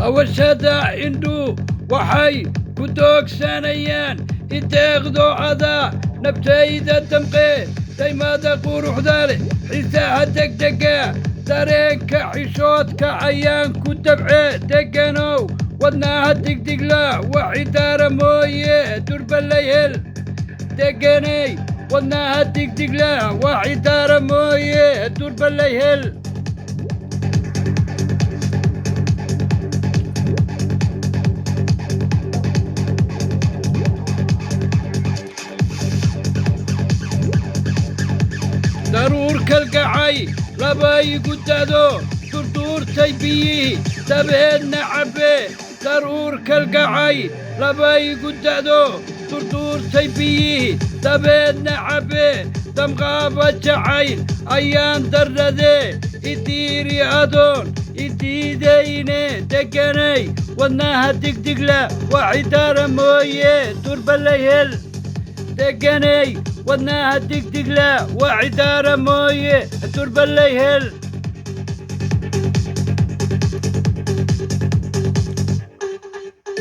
awashada indhu waxay ku doogsanayaan inteeqdo ada nabtayda damqe daymada quruxda leh xiisaha degdega dareenka xishoodka ayaan ku dabce deganow wadnaha digdigla waxi daara mooye durba la hel deganay wadnaha digdigla waxi daara mooye durba la hel daruur kalgacay labay gudado durduurtay biyihii dabeedna cabbe daruur kalgacay labay gudado durduurtay biyihii dabeedna cabbe damqaaba jacayl ayaan darrade idiiri adoon idiidayne deganay wadnaha digdigla waxi daara mooye durba la hel deganay wadnaha digdigla waxi daara mooye durba la hel